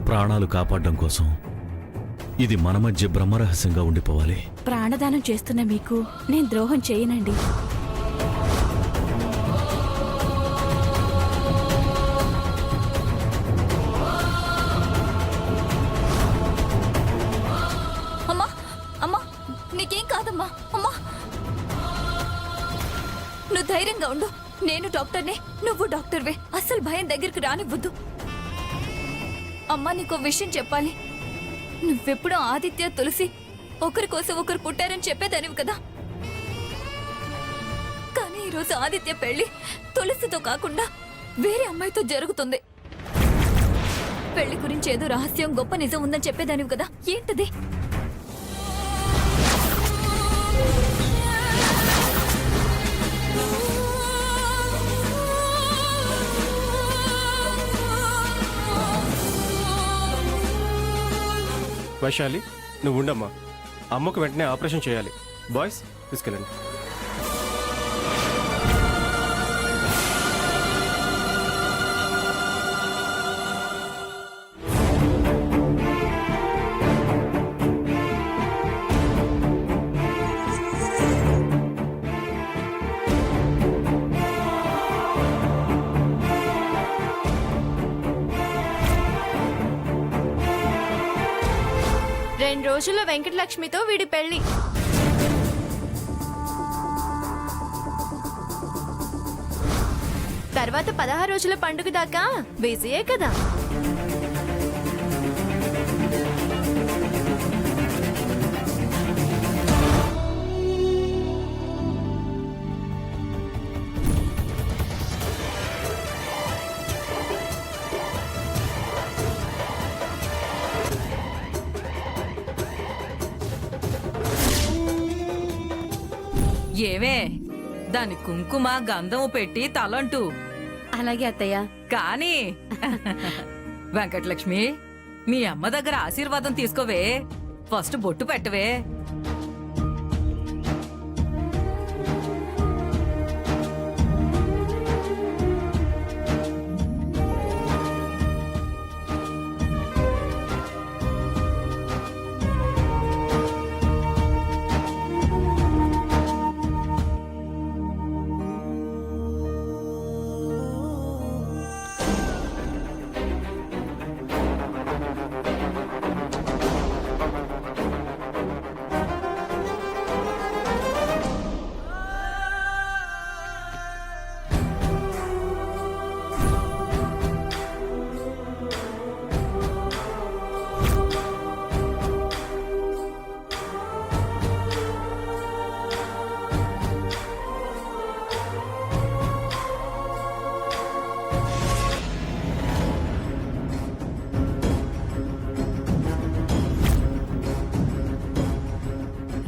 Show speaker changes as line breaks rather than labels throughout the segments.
ప్రాణాలు కాపాడడం కోసం ఇది మన మధ్య బ్రహ్మరహస్యంగా ఉండిపోవాలి.
ప్రాణదానం చేస్తున్న మీకు నేను ద్రోహం చేయనండి.
అమ్మా అమ్మా నీకేం కాదమ్మా. అమ్మా నువ్వు ధైర్యంగా ఉండు. నేను డాక్టర్నే, నువ్వు డాక్టర్వే. అస్సలు భయం దగ్గరికి రానివ్వద్దు. అమ్మా నీకో విషయం చెప్పాలి. నువ్వెప్పుడూ ఆదిత్య తులసి ఒకరి కోసం ఒకరు పుట్టారని చెప్పేదానివి కదా. కానీ ఈరోజు ఆదిత్య పెళ్లి తులసితో కాకుండా వేరే అమ్మాయితో జరుగుతుంది. పెళ్లి గురించి ఏదో రహస్యం గొప్ప నిజం ఉందని చెప్పేదానివి కదా, ఏంటది?
వైశాలి, నువ్వు ఉండమ్మా. అమ్మకు వెంటనే ఆపరేషన్ చేయాలి. బాయ్స్ తీసుకెళ్ళండి.
రెండు రోజుల్లో వెంకటలక్ష్మితో వీడి పెళ్లి. తర్వాత 16 రోజుల పండుగ దాకా బిజీయే కదా.
ఏమే దాని కుంకుమ గంధము పెట్టి తలంటూ.
అలాగే అత్తయ్య.
కానీ వెంకటలక్ష్మి, మీ అమ్మ దగ్గర ఆశీర్వాదం తీసుకోవే. ఫస్ట్ బొట్టు పెట్టవే.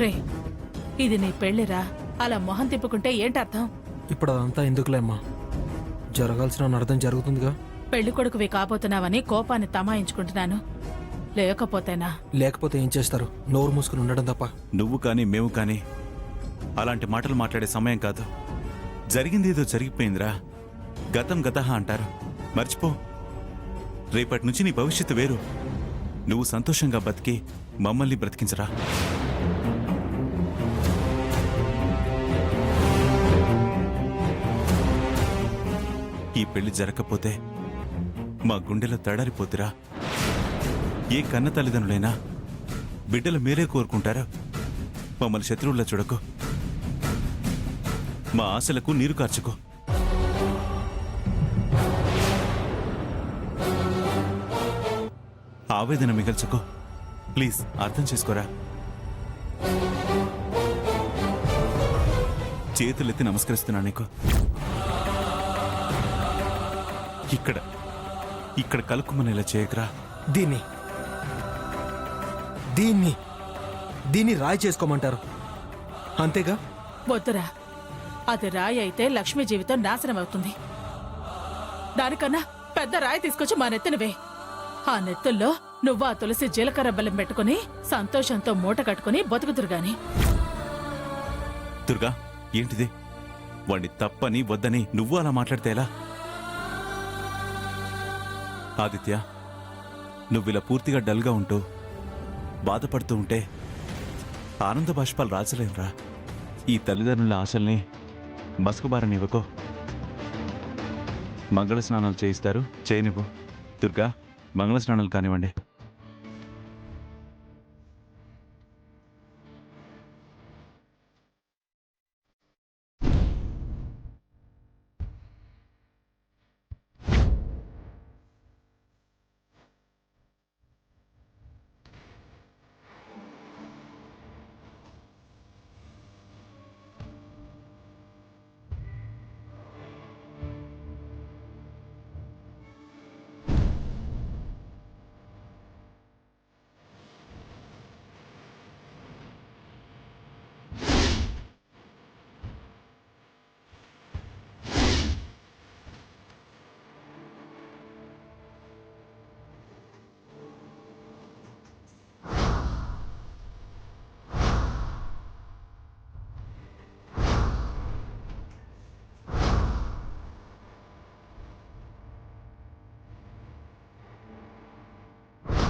రే, ఇది నీ పెళ్లిరా. అలా మొహం తిప్పుకుంటే ఏంటర్థం?
ఇప్పుడు అదంతా ఎందుకులేమ్మా, జరగాల్సిన అర్థం జరుగుతుందిగా.
పెళ్లి కొడుకువి కాబోతున్నావని కోపాన్ని తమాయించుకుంటున్నాను. లేకపోతేనా?
లేకపోతే ఏం చేస్తారు? నోరు మూసుకుని ఉండడం తప్ప.
నువ్వు కానీ మేము కానీ అలాంటి మాటలు మాట్లాడే సమయం కాదు. జరిగింది ఏదో జరిగిపోయిందిరా. గతం గతహ అంటారు, మర్చిపో. రేపటి నుంచి నీ భవిష్యత్తు వేరు. నువ్వు సంతోషంగా బతికి మమ్మల్ని బ్రతికించరా. ఈ పెళ్లి జరగకపోతే మా గుండెలో తడారిపోతురా. ఏ కన్న తల్లిదండ్రులైనా బిడ్డలు మీరే కోరుకుంటారా. మమ్మల్ని శత్రువుల్లా చూడకు. మా ఆశలకు నీరు కార్చుకో. ఆవేదన మిగల్చుకో. ప్లీజ్ అర్థం చేసుకోరా. చేతులెత్తి నమస్కరిస్తున్నా నీకు. ఇక్కడ ఇక్కడ కలుక్కుమనేలా చేయకరా.
దీన్ని దీన్ని దీన్ని రాయి చేసుకోమంటారు అంతేగా?
వద్దురా, అది రాయి అయితే లక్ష్మి జీవితం నాశనం అవుతుంది. దానికన్నా పెద్ద రాయి తీసుకొచ్చి మా నెత్తినవే. ఆ నెత్తుల్లో నువ్వు ఆ తులసి జీలకర్ర బెల్లం పెట్టుకుని సంతోషంతో మూట కట్టుకుని బతుకుదురుగాని.
దుర్గా, ఏంటిది? వాణ్ణి తప్పని వద్దని నువ్వు అలా మాట్లాడితే ఎలా? ఆదిత్య, నువ్వు ఇలా పూర్తిగా డల్గా ఉంటూ బాధపడుతూ ఉంటే ఆనంద బాష్పాలు రాచలేనురా. ఈ తల్లిదండ్రుల ఆశల్ని మసకబారనివ్వకో. మంగళ స్నానాలు చేయిస్తారు, చేయనివ్వు. దుర్గా, మంగళ స్నానాలు కానివ్వండి.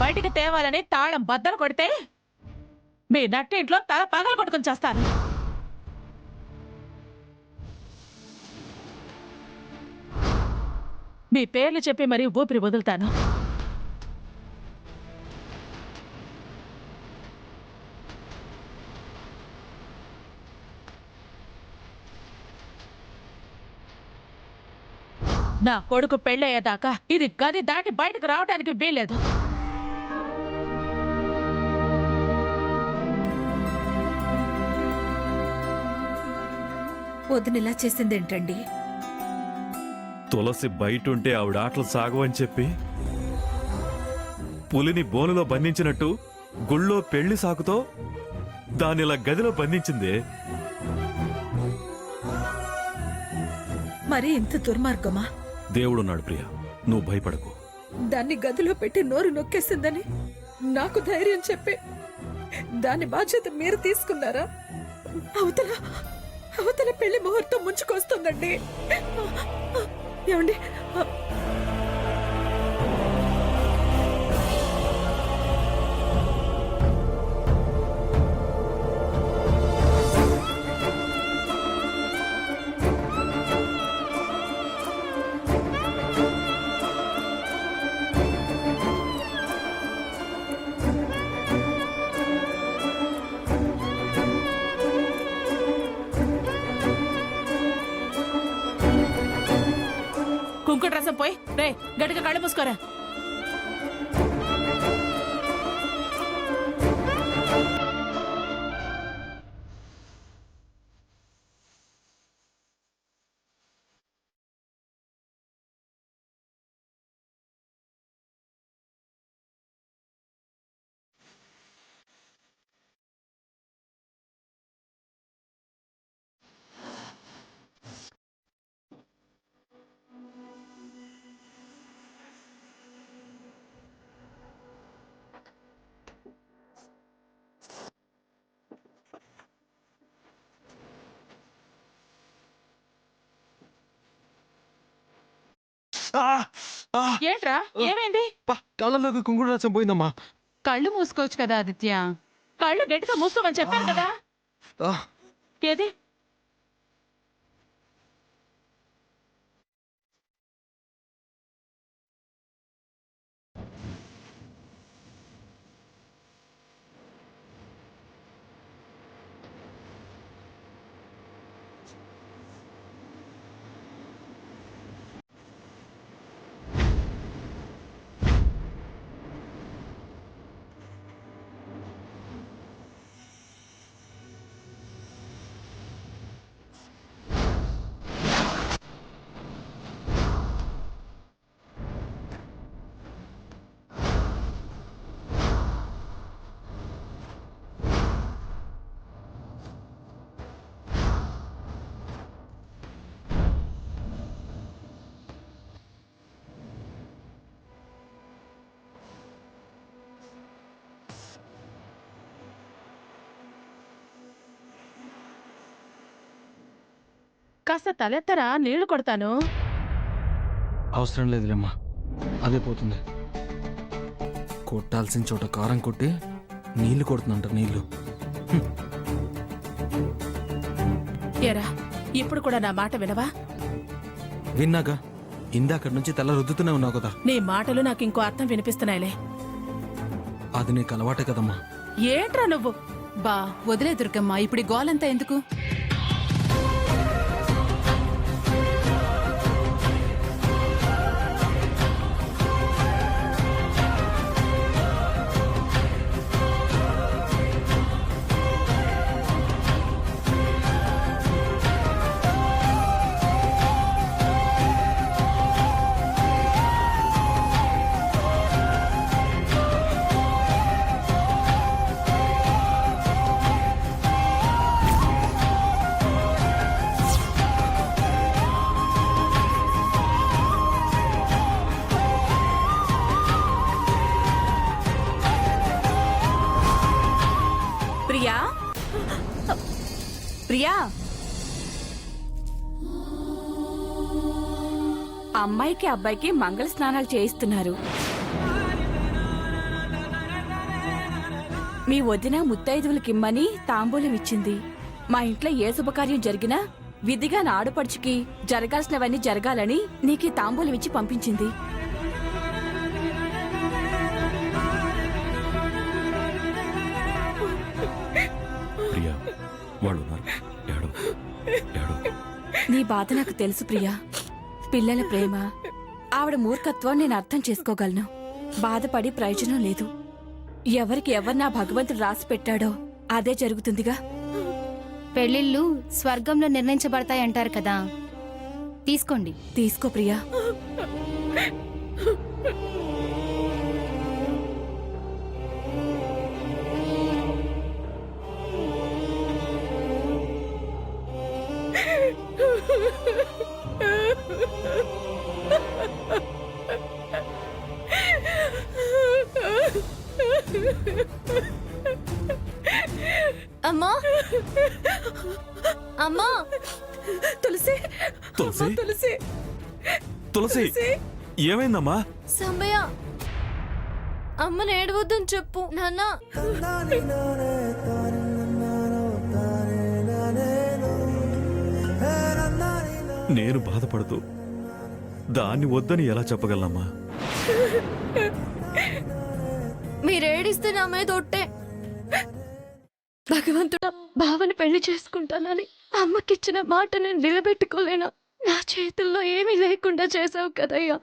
బయటికి తేవాలని తాళం బద్దలు కొడితే మీ నట్టింట్లో తల పగలు కొట్టుకుని చేస్తాను. మీ పేర్లు చెప్పి మరీ ఊపిరి వదులుతాను. నా కొడుకు పెళ్ళయ్యేదాకా ఇది గది దాటి బయటకు రావడానికి వీల్లేదు.
వదినిలా చేసిందేంటండి?
తులసి బయటుంటే ఆవిడ ఆటలు సాగవని చెప్పి పులిని బోనులో బంధించినట్టు గుళ్ళో పెళ్లి సాకుతో దానిలా గదిలో బంధించిందే.
మరి ఇంత దుర్మార్గమా?
దేవుడున్నాడు ప్రియా, నువ్వు భయపడకు.
దాన్ని గదిలో పెట్టి నోరు నొక్కేసిందని నాకు ధైర్యం చెప్పి దాని బాధ్యత మీరు తీసుకున్నారా? అవతల అవతల పెళ్లి ముహూర్తం ముంచుకొస్తుందండి. ఏమండి,
కుంకుడు రసం పోయి రే గట్టిగా కళ్ళు మూసుకోరా. ఏంట్రా, ఏమైంది?
కళ్ళలోకి కుంకుడు రసం పోయిందమ్మా.
కళ్ళు మూసుకోవచ్చు కదా ఆదిత్య. కళ్ళు గట్టిగా మూసుకోమని చెప్పాను కదా. ఏది? కాస్త తలెత్తరా, నీళ్లు కొడతాను.
అవసరం లేదులేమ్మా, అదే పోతుంది. కొట్టాల్సిన చోట కారం కొట్టి నీళ్లు కొడుతుందంట నీళ్లు.
ఎరా ఇప్పుడు కూడా నా మాట వినవా?
విన్నాగా ఇందాకటి నుంచి తల రుద్దుతూనే ఉన్నావు కదా.
నీ మాటలు నాకు ఇంకో అర్థం వినిపిస్తున్నాయిలే.
అది నీకు అలవాటే కదమ్మా.
ఏంట్రా నువ్వు? బా
వదిలే దుర్గమ్మ, ఇప్పుడు ఈ గోలంతా ఎందుకు?
ప్రియా ప్రియా, అమ్మాయికి అబ్బాయికి మంగళ స్నానాలు చేయిస్తున్నారు. మీ వదిన ముత్తైదువులకిమ్మని తాంబూలం ఇచ్చింది. మా ఇంట్లో ఏ శుభకార్యం జరిగినా విధిగా నా ఆడపడుచుకి జరగాల్సినవన్నీ జరగాలని నీకు ఈ తాంబూలం ఇచ్చి పంపించింది.
ప్రియా, వాళ్ళు ఉన్నారు. ఏడో ఏడో.
నీ బాధ నాకు తెలుసు ప్రియా. పిల్లల ప్రేమ, ఆవిడ మూర్ఖత్వం నేను అర్థం చేసుకోగలను. బాధపడి ప్రయోజనం లేదు. ఎవరికి ఎవరు నా భగవంతుడు రాసి పెట్టాడో అదే జరుగుతుందిగా.
పెళ్లిళ్ళు స్వర్గంలో నిర్ణయించబడతాయంటారు కదా, తీసుకోండి.
తీసుకో ప్రియా.
అమ్మా అమ్మా,
తులసి
తులసి
తులసి
తులసి, ఏమైందమ్మా?
సంబయ్య, అమ్మని ఏడవద్దని చెప్పు నాన్న.
నేను బాధపడుతూ దాన్ని వద్దని ఎలా చెప్పగలనమ్మా?
మీరేడిస్తే నా మీద ఒట్టే. భగవంతుడా, భావన పెళ్లి చేసుకుంటానని అమ్మకిచ్చిన మాట నేను నిలబెట్టుకోలేనా? నా చేతుల్లో ఏమీ లేకుండా చేసావు కదయ్యా.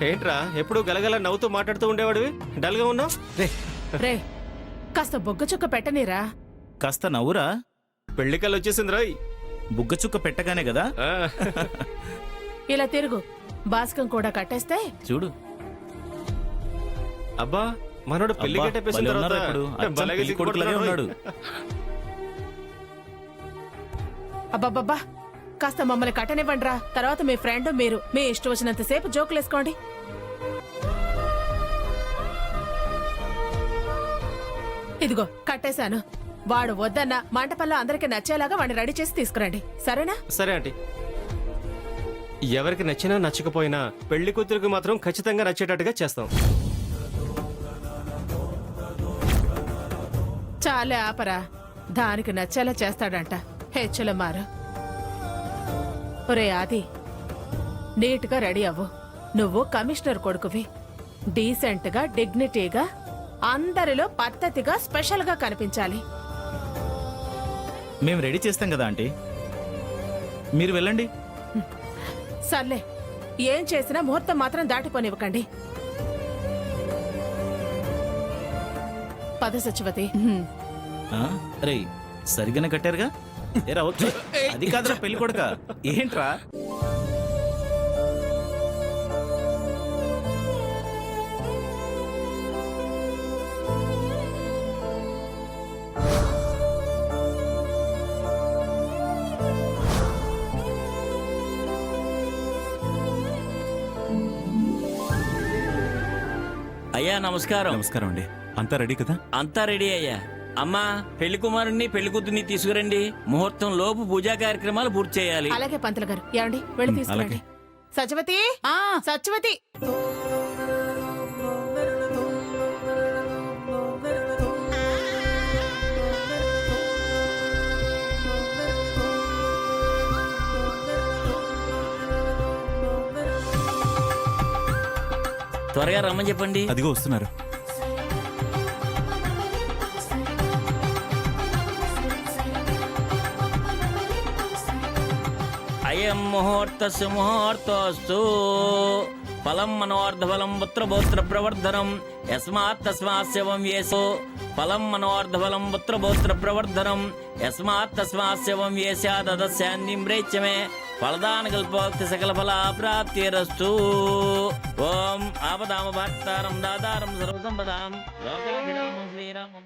ఏంట్రా ఎప్పుడు గలగల నవ్వుతూ మాట్లాడుతూ ఉండేవాడివి, డల్గా ఉన్నావు?
రే కాస్త బొగ్గ చుక్క పెట్టనీరా.
కాస్త నవ్వురా.
పెళ్లికల్ వచ్చేసింది రాయ్.
బుగ్గ చుక్క పెట్టగానే కదా.
ఇలా తిరుగు. బాస్కం కూడా కట్టేస్తే
చూడు.
అబ్బా, మనోడు పెళ్లి
అబ్బా,
కట్టేసిన
భలే
తర్వాత
ఉన్నారా ఇప్పుడు? అచ్చం
భలేగా
పెళ్లి కొడుకులాగే
సిగ్గుపడుతున్నాడు.
అబ్బబ్బబ్బా, కాస్త మమ్మల్ని కట్టనివ్వండిరా. తర్వాత మీ ఫ్రెండ్ మీరు మీ ఇష్టం వచ్చినంతసేపు జోకులేసుకోండి. ఇదిగో కట్టేశాను. వాడు వద్దన్న మంటపంలో అందరికి నచ్చేలాగా వాడిని రెడీ చేసి తీసుకురండి, సరేనా?
సరే ఆంటీ. ఎవరికి నచ్చినా నచ్చకపోయినా పెళ్లి కూతురికి మాత్రం ఖచ్చితంగా నచ్చేటట్టుగా చేస్తాం.
చాలే ఆపరా. దానికి నచ్చేలా చేస్తాడంట. హెచ్చలమారు. ఒరే ఆది, నీట్గా రెడీ అవ్వు. నువ్వు కమిషనర్ కొడుకువి. డీసెంట్గా, డిగ్నిటీగా, అందరిలో పద్ధతిగా, స్పెషల్గా కనిపించాలి.
మేము రెడీ చేస్తాం కదా ఆంటీ, మీరు వెళ్ళండి.
సర్లే, ఏం చేసినా ముహూర్తం మాత్రం దాటిపోనివ్వకండి. పద సచివతి.
రే సరిగ్గానే కట్టారుగా. ఏరా ఓకే, అది కాదురా పెళ్లి కొడుక, ఏంట్రా?
అయ్యా నమస్కారం.
నమస్కారం అండి. అంతా రెడీ కదా?
అంతా రెడీ అయ్యా. అమ్మా, పెళ్లి కుమారుణ్ణి పెళ్లి కూతుర్ని తీసుకురండి. ముహూర్తం లోపు పూజా కార్యక్రమాలు పూర్తి చేయాలి.
అలాగే పంతులు గారు. ఏమండి, వెళ్ళి తీసుకురండి. సచివతి, సచివతి.
త్వరగా రమ్మని చెప్పండి.
అదిగో వస్తున్నారు.
అయం ముహూర్త సుముహూర్తోస్తు ఫలం మనోర్ధఫలం పుత్రపౌత్ర ప్రవర్ధనం యస్మాత్ తస్మాత్ శవం యేసో ఫలం మనోర్ధఫలం పుత్రపౌత్ర ప్రవర్ధనం యస్మాత్ తస్మాత్ శవం యేస్యాదస్యాన్నిమ్రేచ్యమే ఫలదాన కల్పోక్తి సకల ఫల ప్రాప్తిరస్తు. ఓం ఆపదామ భక్తారం దాదారం సర్వసంపదాం లోకాభిరామం శ్రీరామం.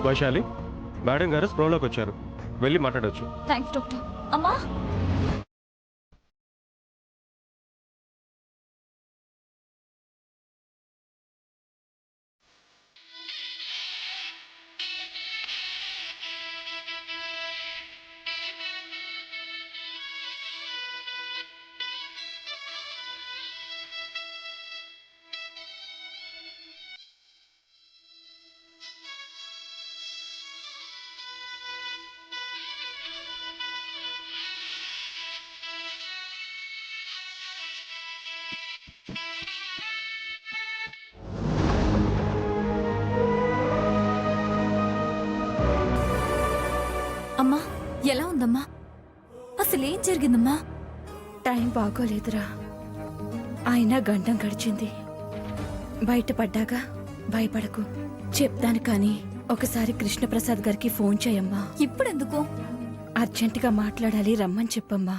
వైశాలి, మేడం గారు స్ప్రోలోకి వచ్చారు, వెళ్ళి మాట్లాడవచ్చు.
Thanks doctor. అమ్మా, అమ్మా ఎలా ఉందమ్మా? అసలేం జరిగిందమ్మా?
టైం బాగోలేదురా. అయినా గండం గడిచింది. బయటపడ్డాక భయపడకు. చెప్తాను కానీ ఒకసారి కృష్ణప్రసాద్ గారికి ఫోన్ చేయమ్మా.
ఇప్పుడెందుకు?
అర్జెంటుగా మాట్లాడాలి, రమ్మని చెప్పమ్మా.